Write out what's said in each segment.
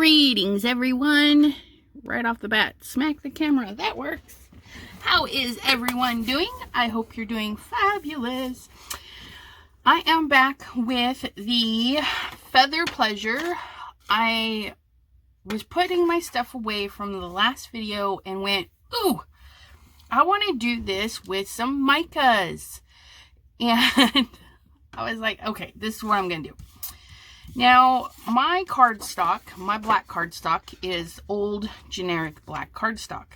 Greetings, everyone. Right off the bat, smack the camera. That works. How is everyone doing? I hope you're doing fabulous. I am back with the Feather Pleasure. I was putting my stuff away from the last video and went, ooh, I want to do this with some micas. And I was like, okay, this is what I'm going to do. Now, my cardstock, my black cardstock, is old generic black cardstock.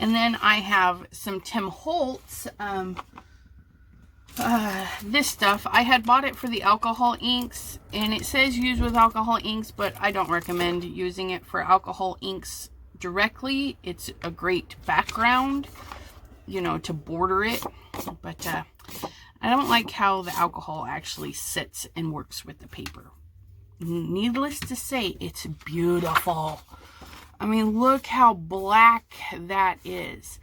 And then I have some Tim Holtz, this stuff. I had bought it for the alcohol inks, and it says use with alcohol inks, but I don't recommend using it for alcohol inks directly. It's a great background, you know, to border it, but I don't like how the alcohol actually sits and works with the paper. Needless to say, it's beautiful. I mean, look how black that is.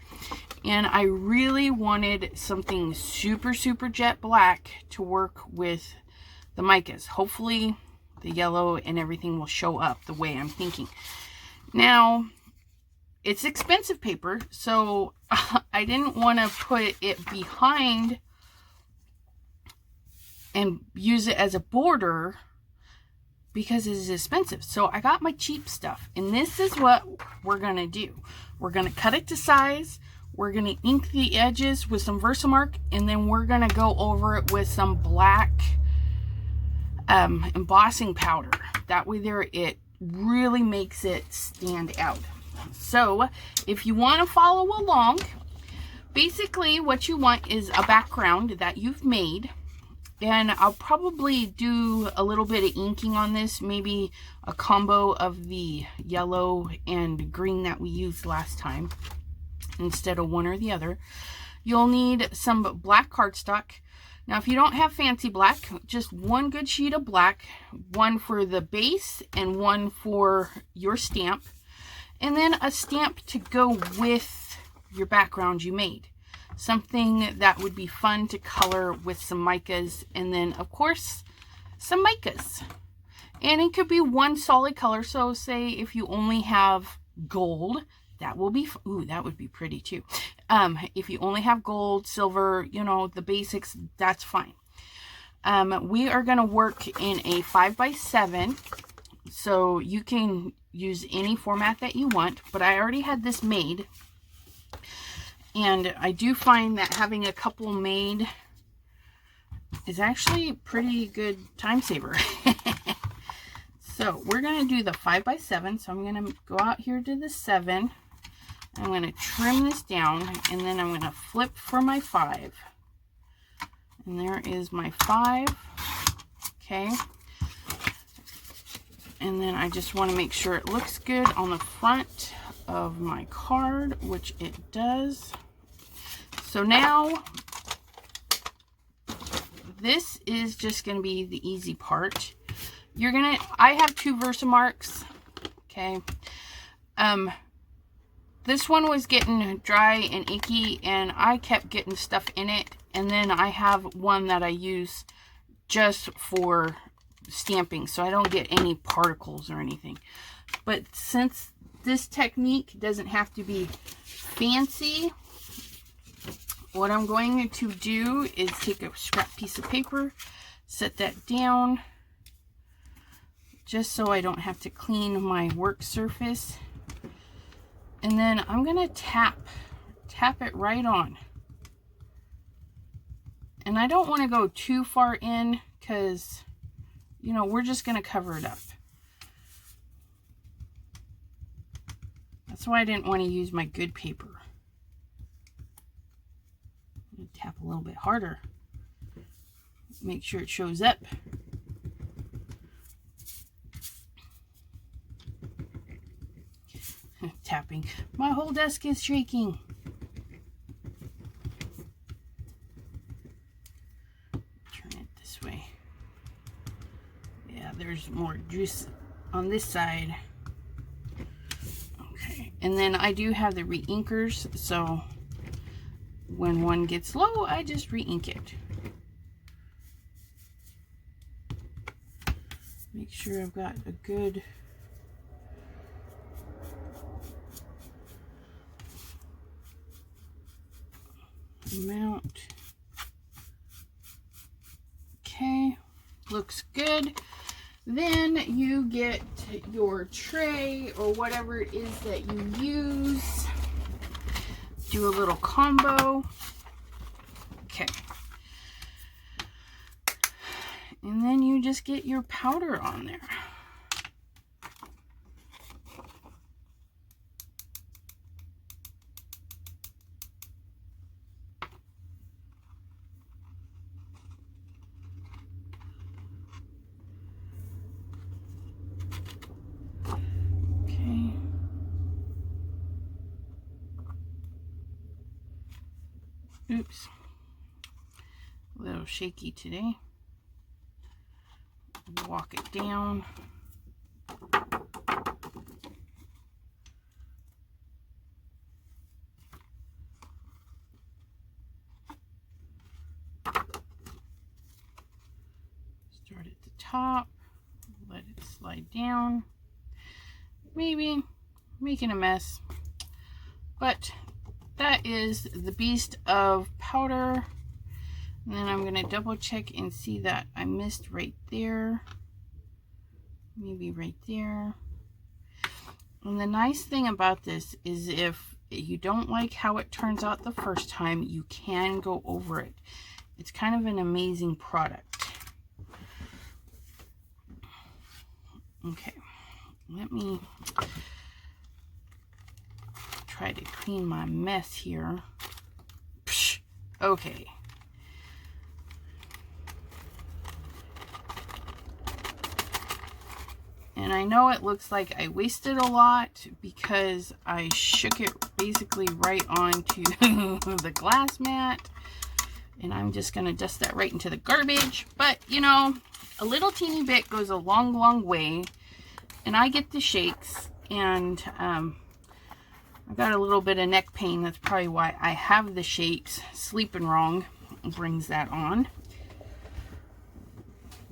And I really wanted something super, super jet black to work with the micas. Hopefully the yellow and everything will show up the way I'm thinking. Now, it's expensive paper, so I didn't want to put it behind and use it as a border because it is expensive. So I got my cheap stuff, and this is what we're going to do. We're going to cut it to size. We're going to ink the edges with some versamark, and then we're going to go over it with some black embossing powder. That way there, it really makes it stand out. So if you want to follow along, basically what you want is a background that you've made. And I'll probably do a little bit of inking on this, maybe a combo of the yellow and green that we used last time instead of one or the other. You'll need some black cardstock. Now, if you don't have fancy black, just one good sheet of black, one for the base and one for your stamp, and then a stamp to go with your background you made. Something that would be fun to color with some micas, and then of course some micas. And it could be one solid color. So say if you only have gold, that will be, ooh, that would be pretty too. If you only have gold, silver, you know, the basics, that's fine. We are going to work in a 5x7, so you can use any format that you want, but I already had this made. And I do find that having a couple made is actually a pretty good time saver. So we're going to do the 5x7. So I'm going to go out here to the 7. I'm going to trim this down, and then I'm going to flip for my 5. And there is my 5. Okay. And then I just want to make sure it looks good on the front of my card, which it does. So now this is just going to be the easy part. You're gonna, I have 2 versamarks. Okay. This one was getting dry and icky, and I kept getting stuff in it. And then I have one that I use just for stamping, so I don't get any particles or anything. But since this technique doesn't have to be fancy, what I'm going to do is take a scrap piece of paper, set that down, just so I don't have to clean my work surface. And then I'm going to tap it right on. And I don't want to go too far in because, you know, we're just going to cover it up. That's why I didn't want to use my good paper. Tap a little bit harder. Make sure it shows up. Tapping. My whole desk is shaking. Turn it this way. Yeah, there's more juice on this side. Okay, and then I do have the re-inkers, so when one gets low, I just re-ink it. Make sure I've got a good Mount. Okay, looks good. Then you get your tray or whatever it is that you use. Do a little combo. Okay. And then you just get your powder on there. Okay. Oops. A little shaky today. Walk it down. Start at the top, let it slide down. Maybe making a mess, but that is the beast of powder. And then I'm going to double check and see that I missed right there. Maybe right there. And the nice thing about this is if you don't like how it turns out the first time, you can go over it. It's kind of an amazing product. Okay, let me try to clean my mess here. Psh, okay. And I know it looks like I wasted a lot because I shook it basically right onto the glass mat. And I'm just going to dust that right into the garbage. But, you know, a little teeny bit goes a long, long way. And I get the shakes. And I got a little bit of neck pain. That's probably why I have the shakes. Sleeping wrong brings that on.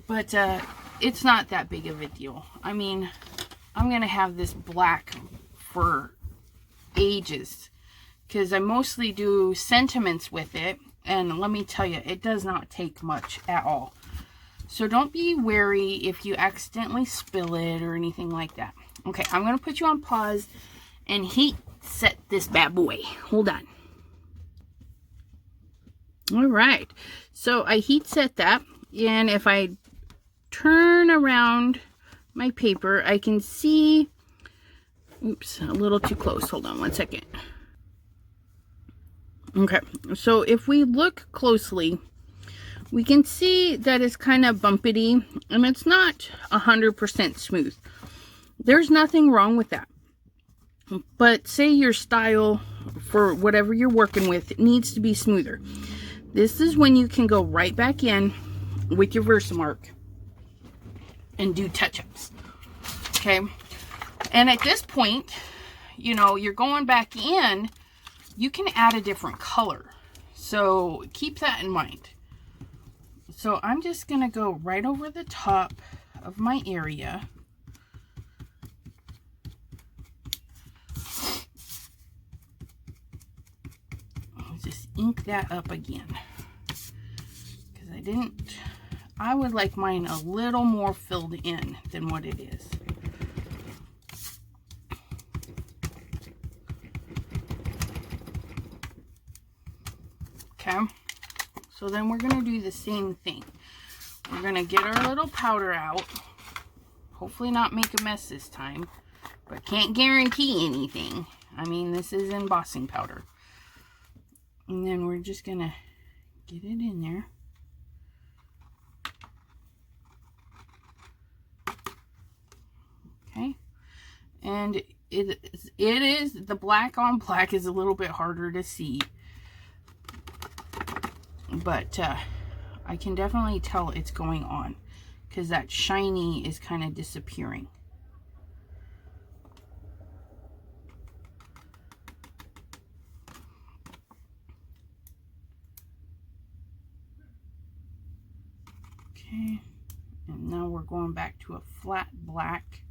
But it's not that big of a deal. I mean, I'm going to have this black for ages. Because I mostly do sentiments with it. And let me tell you, it does not take much at all. So don't be wary if you accidentally spill it or anything like that. Okay, I'm going to put you on pause and heat set this bad boy. Hold on. All right. So I heat set that. And if I turn around my paper, I can see... Oops, a little too close. Hold on one second. Okay, so if we look closely, we can see that it's kind of bumpity and it's not 100% smooth. There's nothing wrong with that. But say your style for whatever you're working with, it needs to be smoother. This is when you can go right back in with your Versamark and do touch-ups. Okay, and at this point, you know, you're going back in, you can add a different color. So keep that in mind. So I'm just going to go right over the top of my area. I'll just ink that up again. Because I would like mine a little more filled in than what it is. Okay, so then we're going to do the same thing. We're going to get our little powder out. Hopefully not make a mess this time, but can't guarantee anything. I mean, this is embossing powder. And then we're just going to get it in there. Okay, and it is, the black on black is a little bit harder to see. But I can definitely tell it's going on because that shiny is kind of disappearing. Okay, and now we're going back to a flat black.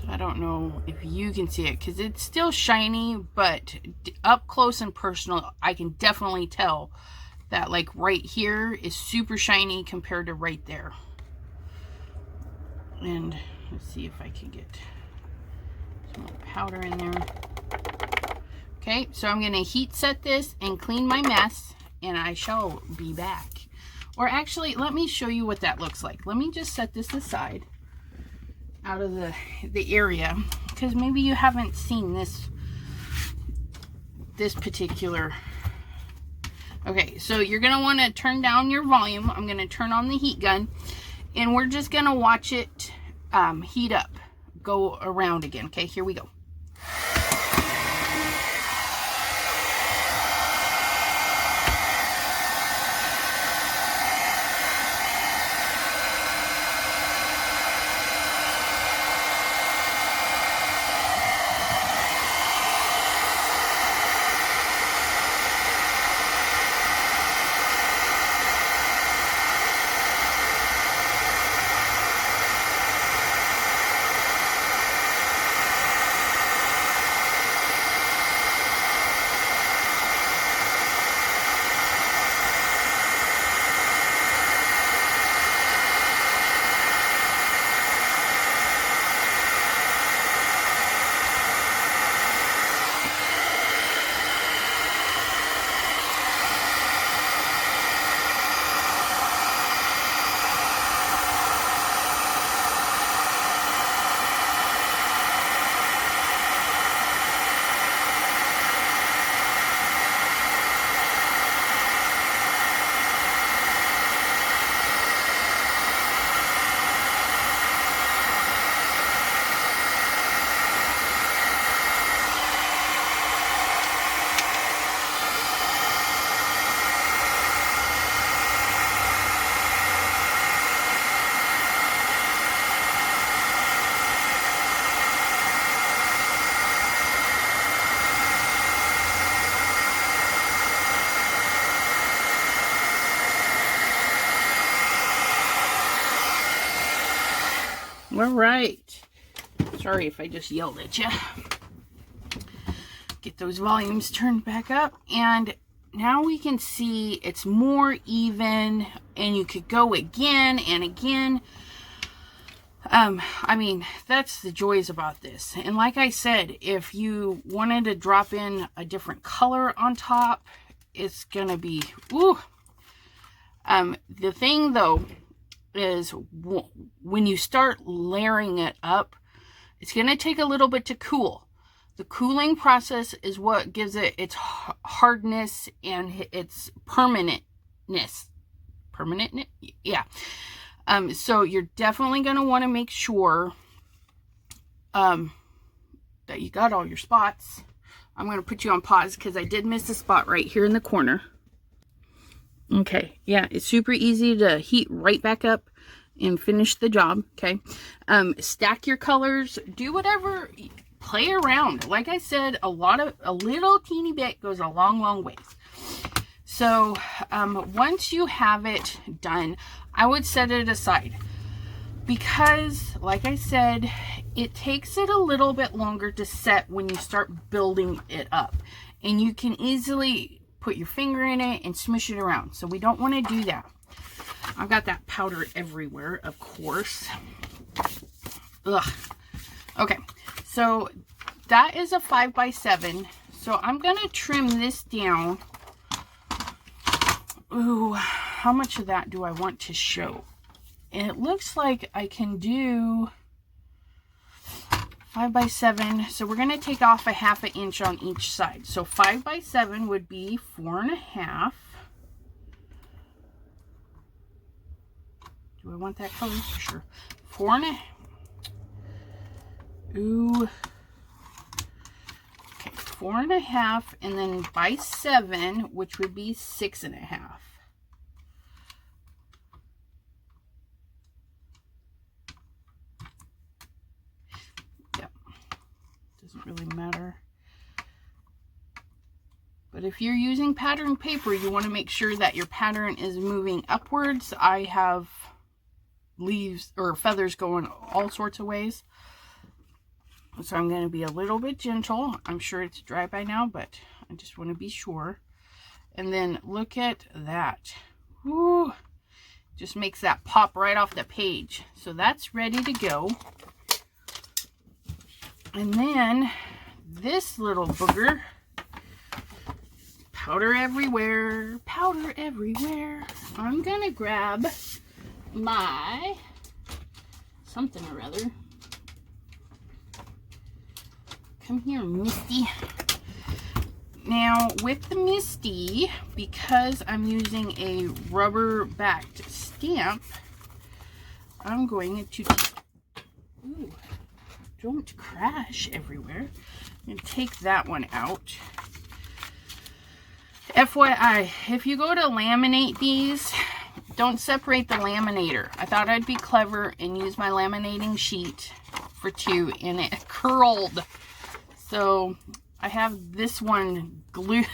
So I don't know if you can see it because it's still shiny, but up close and personal, I can definitely tell that like right here is super shiny compared to right there. And let's see if I can get some more powder in there. Okay, so I'm going to heat set this and clean my mess, and I shall be back. Or actually, let me show you what that looks like. Let me just set this aside out of the area, because maybe you haven't seen this particular. Okay, so you're going to want to turn down your volume. I'm going to turn on the heat gun, and we're just going to watch it heat up, go around again. Okay, here we go. All right. Sorry if I just yelled at you. Get those volumes turned back up. And now we can see it's more even, and you could go again and again. I mean, that's the joys about this. And like I said, if you wanted to drop in a different color on top, it's gonna be, ooh. The thing though is when you start layering it up, it's going to take a little bit to cool. The cooling process is what gives it its hardness and its permanentness. Yeah. So you're definitely going to want to make sure that you got all your spots. I'm going to put you on pause because I did miss a spot right here in the corner. Okay, yeah, it's super easy to heat right back up and finish the job. Okay, stack your colors, do whatever, play around. Like I said, a little teeny bit goes a long ways. So once you have it done, I would set it aside, because like I said, it takes it a little bit longer to set when you start building it up, and you can easily put your finger in it and smush it around. So we don't want to do that. I've got that powder everywhere, of course. Ugh. Okay, so that is a 5x7. So I'm going to trim this down. Ooh, how much of that do I want to show? And it looks like I can do 5x7. So we're going to take off a 1/2 inch on each side. So 5x7 would be 4.5. Do I want that color? Sure. 4.5. Ooh. Okay, 4.5, and then by 7, which would be 6.5. Doesn't really matter. But if you're using pattern paper, you want to make sure that your pattern is moving upwards. I have leaves or feathers going all sorts of ways. So I'm going to be a little bit gentle. I'm sure it's dry by now, but I just want to be sure. And then look at that. Woo! Just makes that pop right off the page. So that's ready to go. And then this little booger, powder everywhere, powder everywhere. I'm going to grab my something or other. Come here, Misty. Now, with the Misty, because I'm using a rubber-backed stamp, I'm going to... Ooh, don't crash everywhere. I'm going to take that one out. FYI, if you go to laminate these, don't separate the laminator. I thought I'd be clever and use my laminating sheet for 2, and it curled. So I have this one glued.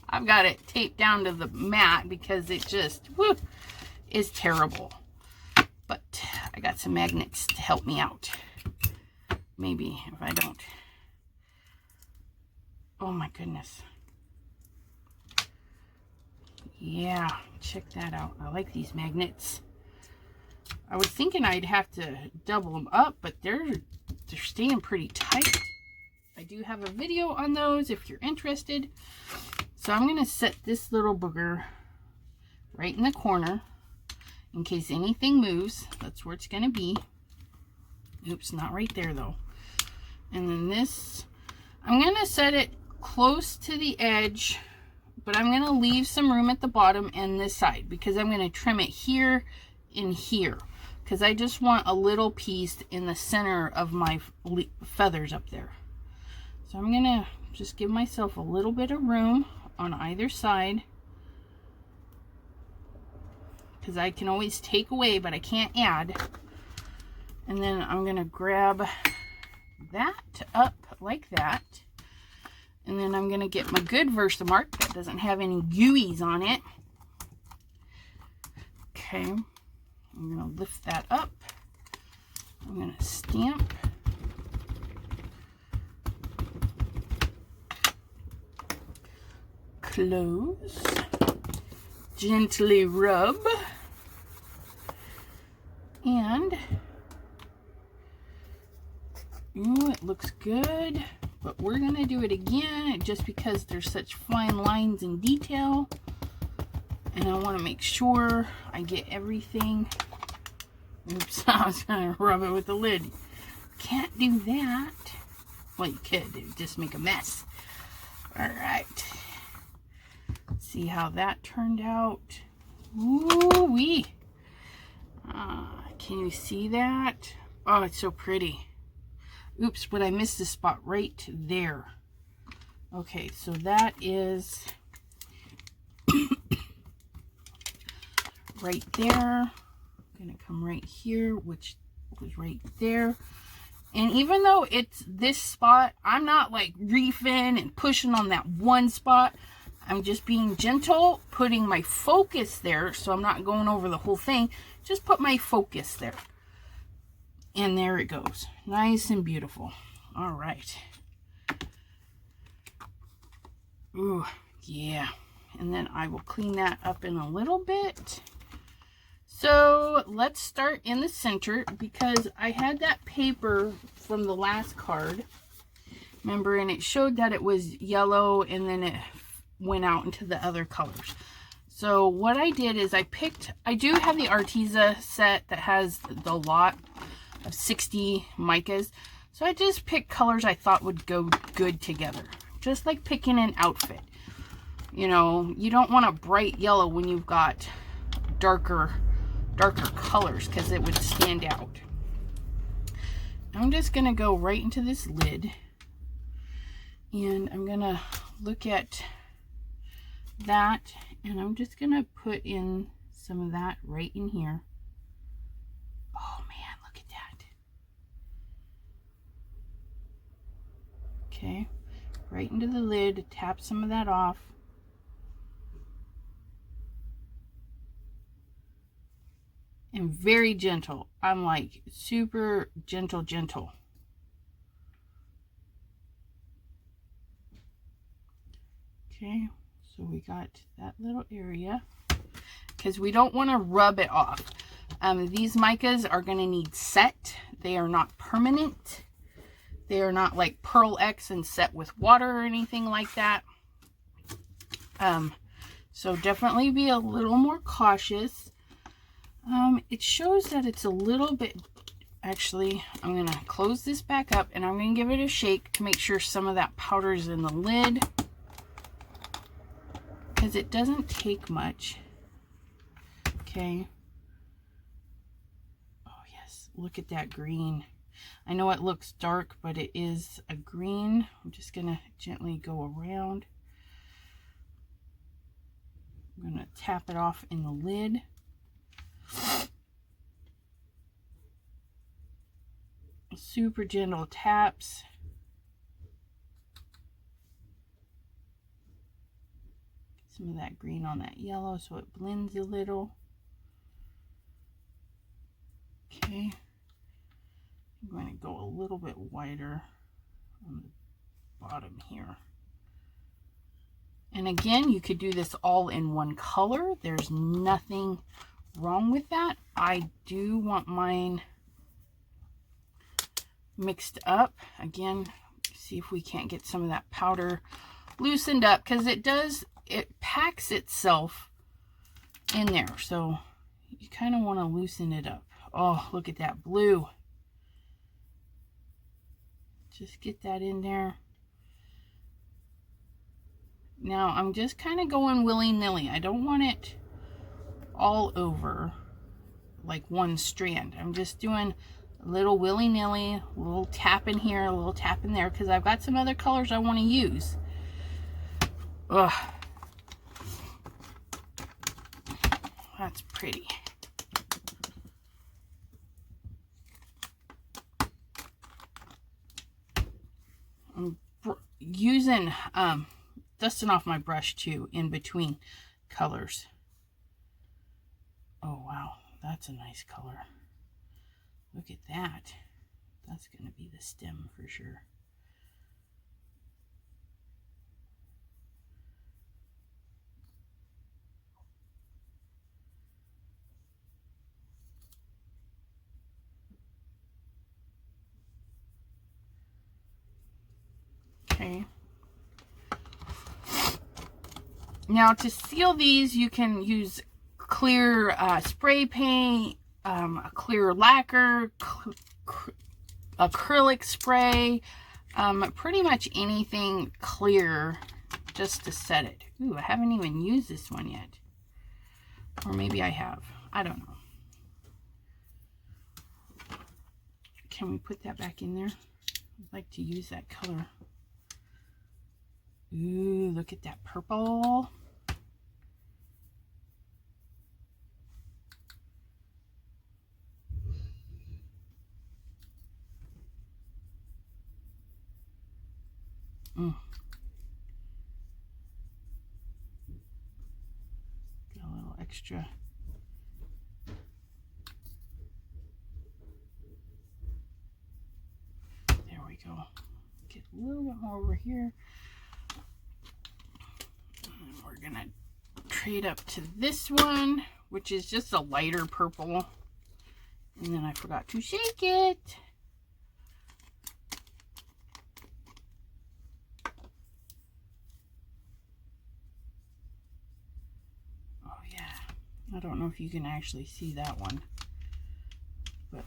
I've got it taped down to the mat because it just is terrible. But I got some magnets to help me out. Maybe if I don't. Oh my goodness. Yeah, check that out. I like these magnets. I was thinking I'd have to double them up, but they're staying pretty tight. I do have a video on those if you're interested. So I'm going to set this little booger right in the corner in case anything moves. That's where it's going to be. Oops, not right there though. And then this, I'm going to set it close to the edge, but I'm going to leave some room at the bottom and this side because I'm going to trim it here and here because I just want a little piece in the center of my feathers up there. So I'm going to just give myself a little bit of room on either side because I can always take away, but I can't add. And then I'm going to grab that up like that. And then I'm going to get my good versamark that doesn't have any gooeys on it. Okay. I'm going to lift that up. I'm going to stamp. Close, gently rub, and ooh, it looks good, but we're gonna do it again just because there's such fine lines and detail, and I want to make sure I get everything. Oops, I was gonna rub it with the lid. Can't do that. Well, you could, it would just make a mess. All right. See how that turned out. Ooh-wee. Can you see that? Oh, it's so pretty. Oops, but I missed a spot right there. Okay, so that is right there. I'm gonna come right here, which was right there. And even though it's this spot, I'm not like reefing and pushing on that one spot. I'm just being gentle, putting my focus there, so I'm not going over the whole thing. Just put my focus there. And there it goes. Nice and beautiful. All right. Ooh, yeah. And then I will clean that up in a little bit. So let's start in the center because I had that paper from the last card. Remember, and it showed that it was yellow and then it went out into the other colors. So what I did is I do have the Arteza set that has the lot of 60 micas. So I just picked colors I thought would go good together. Just like picking an outfit. You know, you don't want a bright yellow when you've got darker colors because it would stand out. I'm just going to go right into this lid. And I'm going to look at that, and I'm just gonna put in some of that right in here. Oh man, look at that. Okay, right into the lid, tap some of that off. And very gentle. I'm like super gentle. Okay, so we got that little area because we don't want to rub it off. These micas are going to need set. They are not permanent. They are not like Pearl X and set with water or anything like that. So definitely be a little more cautious. It shows that it's a little bit, actually, I'm going to close this back up and I'm going to give it a shake to make sure some of that powder is in the lid, because it doesn't take much. Okay. Oh yes, look at that green. I know it looks dark, but it is a green. I'm just going to gently go around. I'm going to tap it off in the lid. Super gentle taps. Some of that green on that yellow so it blends a little. Okay. I'm going to go a little bit wider on the bottom here. And again, you could do this all in one color. There's nothing wrong with that. I do want mine mixed up. Again, see if we can't get some of that powder loosened up, because it packs itself in there. So you kind of want to loosen it up. Oh, look at that blue. Just get that in there. Now I'm just kind of going willy-nilly. I don't want it all over like one strand. I'm just doing a little willy-nilly, a little tap in here, a little tap in there, because I've got some other colors I want to use. Ugh. That's pretty. I'm using dusting off my brush too in between colors. Oh wow, that's a nice color. Look at that. That's going to be the stem for sure. Okay. Now to seal these, you can use clear spray paint, a clear lacquer, acrylic spray, pretty much anything clear just to set it. Ooh, I haven't even used this one yet. Or maybe I have. I don't know. Can we put that back in there? I'd like to use that color. Ooh, look at that purple. Got a little extra. There we go. Get a little bit more over here. And we're gonna trade up to this one, which is just a lighter purple. And then I forgot to shake it. I don't know if you can actually see that one, but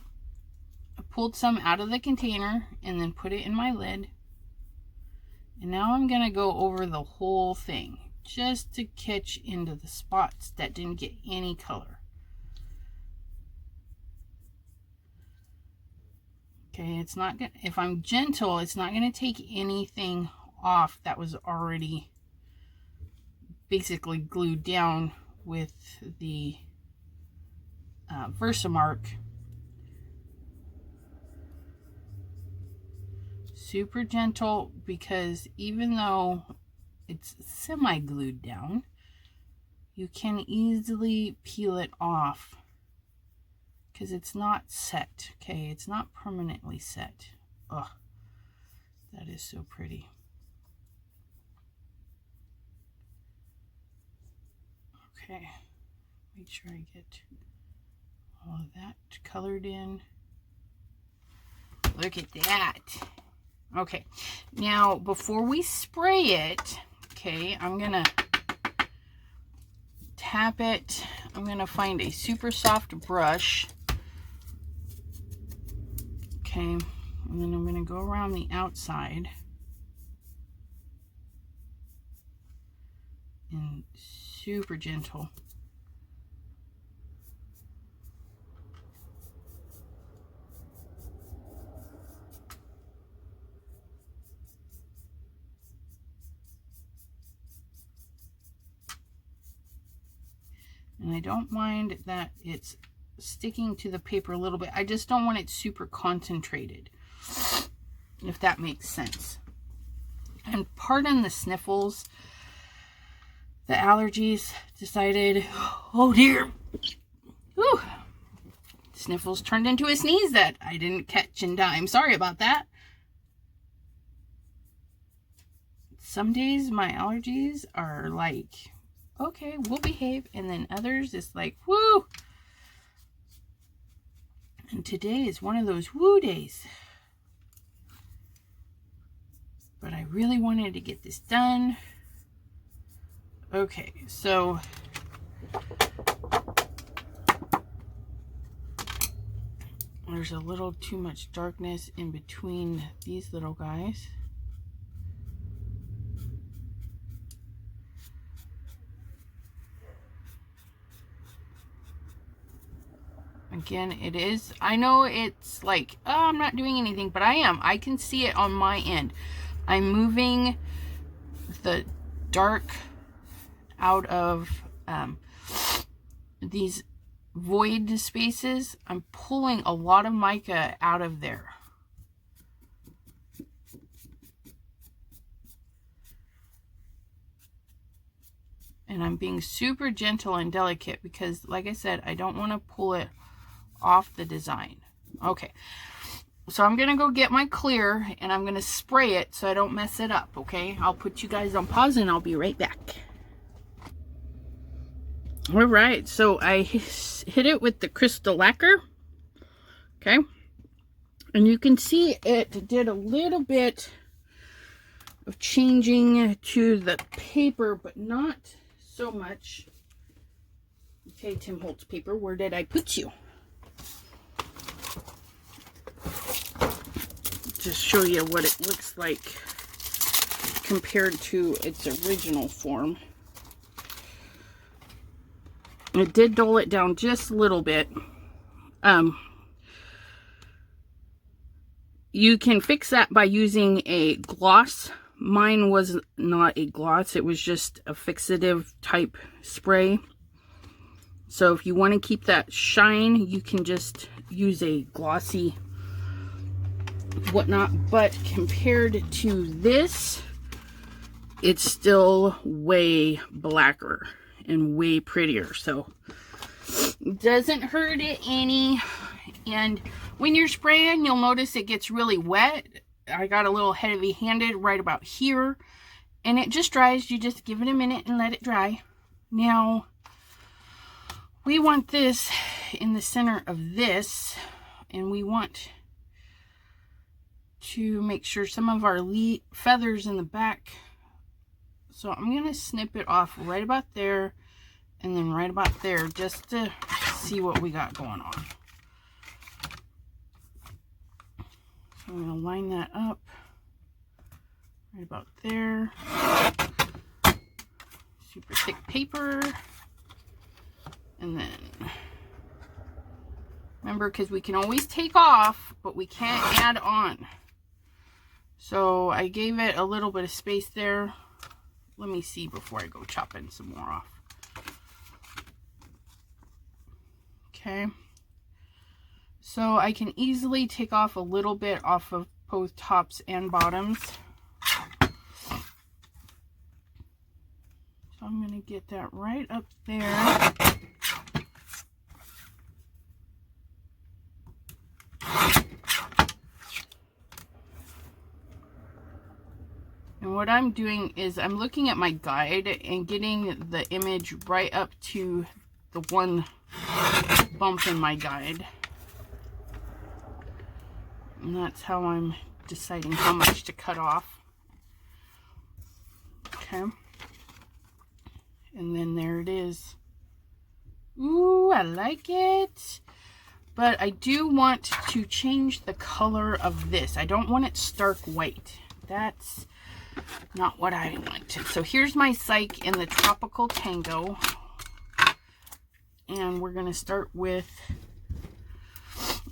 I pulled some out of the container and then put it in my lid. And now I'm going to go over the whole thing just to catch into the spots that didn't get any color. Okay, it's not gonna, if I'm gentle, it's not going to take anything off that was already basically glued down with the Versamark. Super gentle, because even though it's semi-glued down, you can easily peel it off because it's not set. Okay, it's not permanently set. Oh, that is so pretty. Okay, make sure I get all of that colored in. Look at that. Okay, now before we spray it, okay, I'm gonna tap it. I'm gonna find a super soft brush. Okay, and then I'm gonna go around the outside and super gentle. And I don't mind that it's sticking to the paper a little bit. I just don't want it super concentrated, if that makes sense. And pardon the sniffles. The allergies decided, oh dear. Whew. Sniffles turned into a sneeze that I didn't catch in time. Sorry about that. Some days my allergies are like, okay, we'll behave. And then others, it's like, woo. And today is one of those woo days. But I really wanted to get this done. Okay, so there's a little too much darkness in between these little guys. Again, it is, I know it's like, oh, I'm not doing anything, but I am. I can see it on my end. I'm moving the dark out of these void spaces. I'm pulling a lot of mica out of there. And I'm being super gentle and delicate because, like I said, I don't want to pull it off the design. Okay, so I'm gonna go get my clear and I'm gonna spray it so I don't mess it up. Okay, I'll put you guys on pause and I'll be right back. All right, so I hit it with the crystal lacquer. Okay, and you can see it did a little bit of changing to the paper, but not so much. Okay, Tim Holtz paper, where did I put you? Just show you what it looks like compared to its original form. It did dull it down just a little bit. You can fix that by using a gloss. Mine was not a gloss, it was just a fixative type spray. So if you want to keep that shine, you can just use a glossy whatnot, but compared to this, it's still way blacker and way prettier, so it doesn't hurt it any. And when you're spraying, you'll notice it gets really wet. I got a little heavy-handed right about here, and it just dries. You just give it a minute and let it dry. Now we want this in the center of this, and we want to make sure some of our feathers in the back. So I'm going to snip it off right about there and then right about there just to see what we got going on. So I'm going to line that up right about there. Super thick paper. And then, remember, because we can always take off, but we can't add on. So I gave it a little bit of space there. Let me see before I go chopping some more off. Okay. So I can easily take off a little bit off of both tops and bottoms. So I'm going to get that right up there. And what I'm doing is I'm looking at my guide and getting the image right up to the one bump in my guide. And that's how I'm deciding how much to cut off. Okay. And then there it is. Ooh, I like it. But I do want to change the color of this. I don't want it stark white. That's not what I wanted. So here's my Psych in the Tropical Tango. And we're going to start with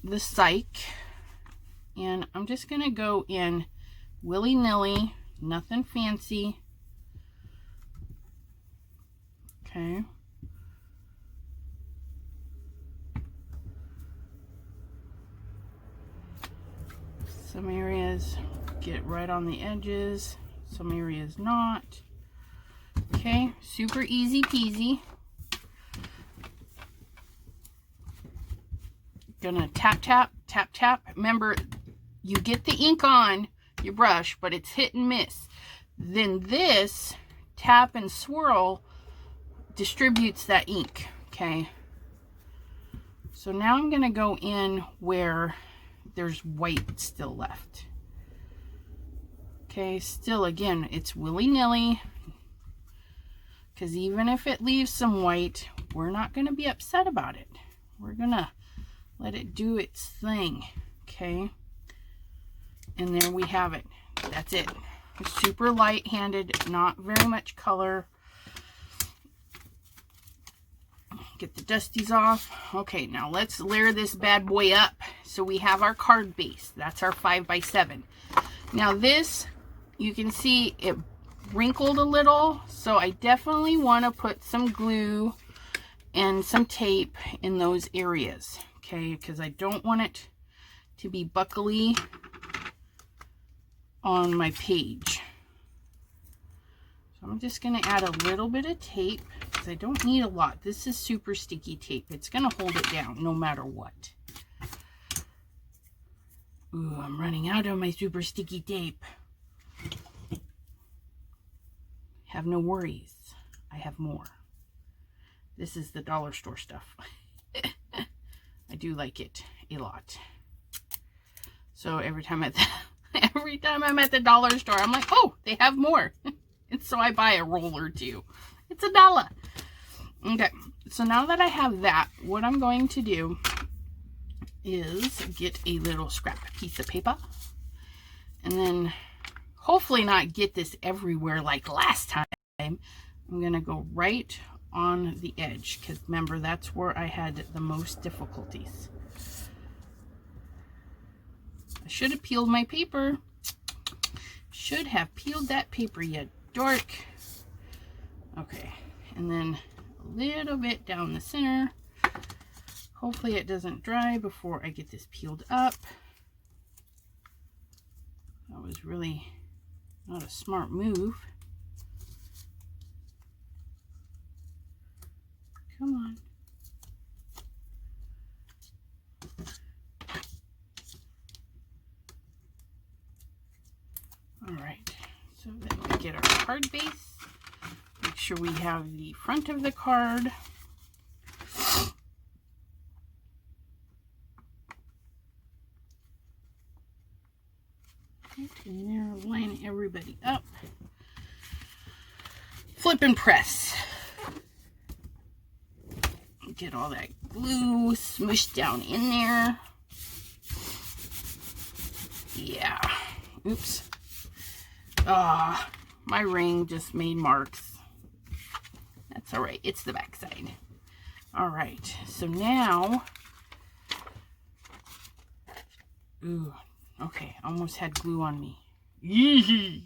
the Psych. And I'm just going to go in willy-nilly, nothing fancy. Okay. Some areas get right on the edges, some areas not. Okay, super easy peasy. Gonna tap, tap, tap, tap. Remember, you get the ink on your brush, but it's hit and miss. Then this tap and swirl distributes that ink, okay? So now I'm gonna go in where there's white still left. Okay, still again, it's willy-nilly, because even if it leaves some white, we're not going to be upset about it. We're going to let it do its thing. Okay, and there we have it. That's it. Super light-handed, not very much color. Get the dusties off. Okay, now let's layer this bad boy up. So we have our card base. That's our 5x7. Now this, you can see it wrinkled a little. So I definitely want to put some glue and some tape in those areas. Okay, because I don't want it to be buckly on my page. So I'm just going to add a little bit of tape. I don't need a lot. This is super sticky tape. It's going to hold it down no matter what. Ooh, I'm running out of my super sticky tape. Have no worries. I have more. This is the dollar store stuff. I do like it a lot. So every time I'm at the dollar store, I'm like, oh, they have more. And so I buy a roll or two. It's $1. Okay, so now that I have that, what I'm going to do is get a little scrap piece of paper. And then hopefully not get this everywhere like last time. I'm going to go right on the edge, because remember, that's where I had the most difficulties. I should have peeled my paper. Should have peeled that paper, you dork. Okay, and then a little bit down the center. Hopefully it doesn't dry before I get this peeled up. That was really not a smart move. Come on. All right, so then we get our card base. Make sure we have the front of the card. And there, line everybody up. Flip and press. Get all that glue smushed down in there. Yeah. Oops. Ah, my ring just made marks. That's all right. It's the back side. All right. So now, ooh, okay. Almost had glue on me. Yee.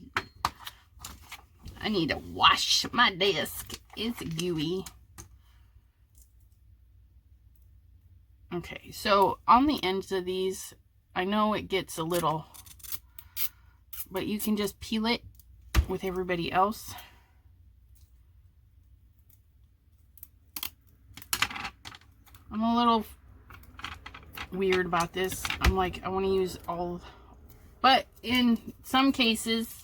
I need to wash my desk. It's gooey. Okay, so on the ends of these, I know it gets a little, but you can just peel it with everybody else. I'm a little weird about this. I'm like, I want to use all, but in some cases,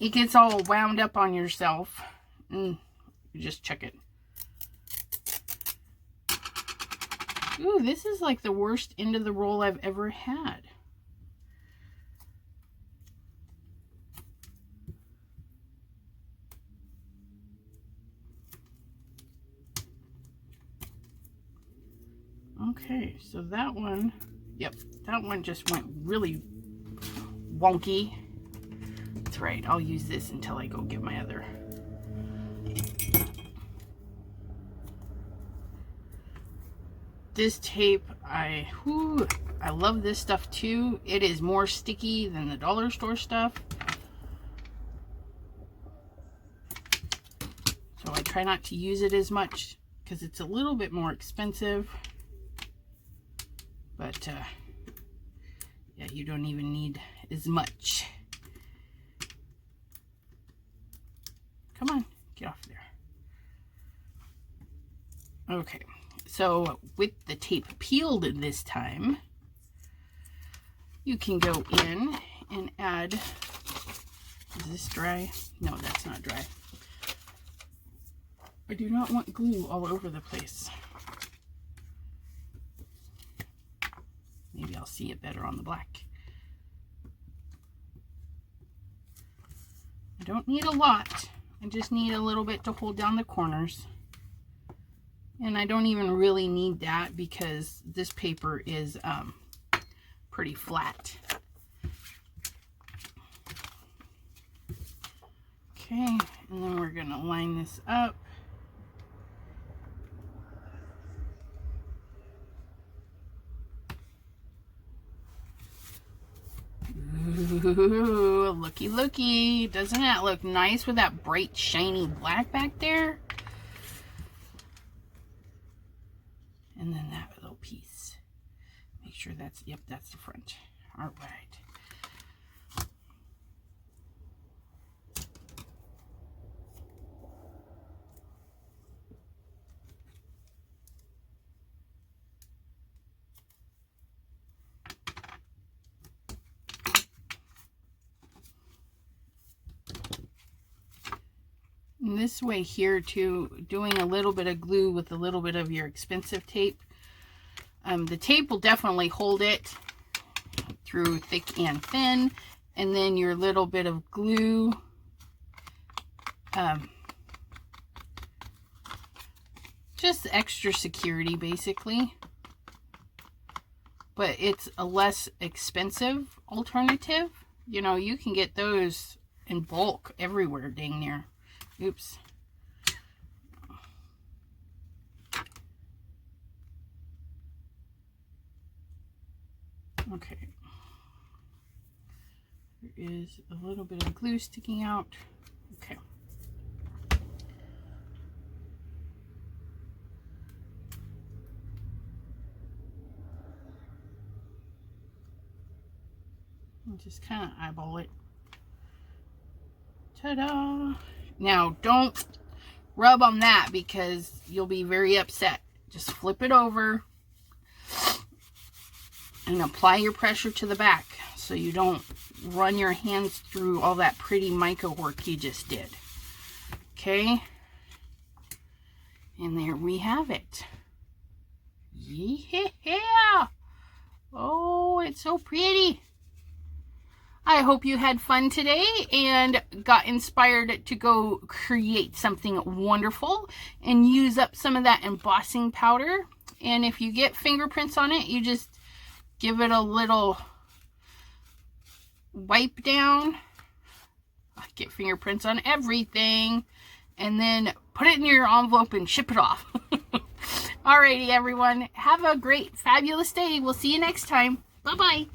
it gets all wound up on yourself. You just check it. Ooh, this is like the worst end of the roll I've ever had. Okay, so that one, yep, that one just went really wonky. That's right, I'll use this until I go get my other. This tape, I love this stuff too. It is more sticky than the dollar store stuff. So I try not to use it as much because it's a little bit more expensive. But yeah, you don't even need as much. Come on, get off there. Okay. So with the tape peeled this time, you can go in and add, is this dry? No, that's not dry. I do not want glue all over the place. Maybe I'll see it better on the black. I don't need a lot. I just need a little bit to hold down the corners. And I don't even really need that because this paper is pretty flat. Okay, and then we're gonna line this up. Ooh, looky looky. Doesn't that look nice with that bright shiny black back there? And then that little piece. Make sure that's, yep, that's the front. All right. And this way here too, doing a little bit of glue with a little bit of your expensive tape. The tape will definitely hold it through thick and thin. And then your little bit of glue just extra security basically. But it's a less expensive alternative. You know, you can get those in bulk everywhere dang near. Oops. Okay. There is a little bit of glue sticking out. Okay. And just kind of eyeball it. Ta-da! Now, don't rub on that because you'll be very upset. Just flip it over and apply your pressure to the back so you don't run your hands through all that pretty mica work you just did. Okay? And there we have it. Yeah! Oh, it's so pretty. I hope you had fun today and got inspired to go create something wonderful and use up some of that embossing powder. And if you get fingerprints on it, you just give it a little wipe down. I get fingerprints on everything. And then put it in your envelope and ship it off. Alrighty, everyone. Have a great, fabulous day. We'll see you next time. Bye-bye.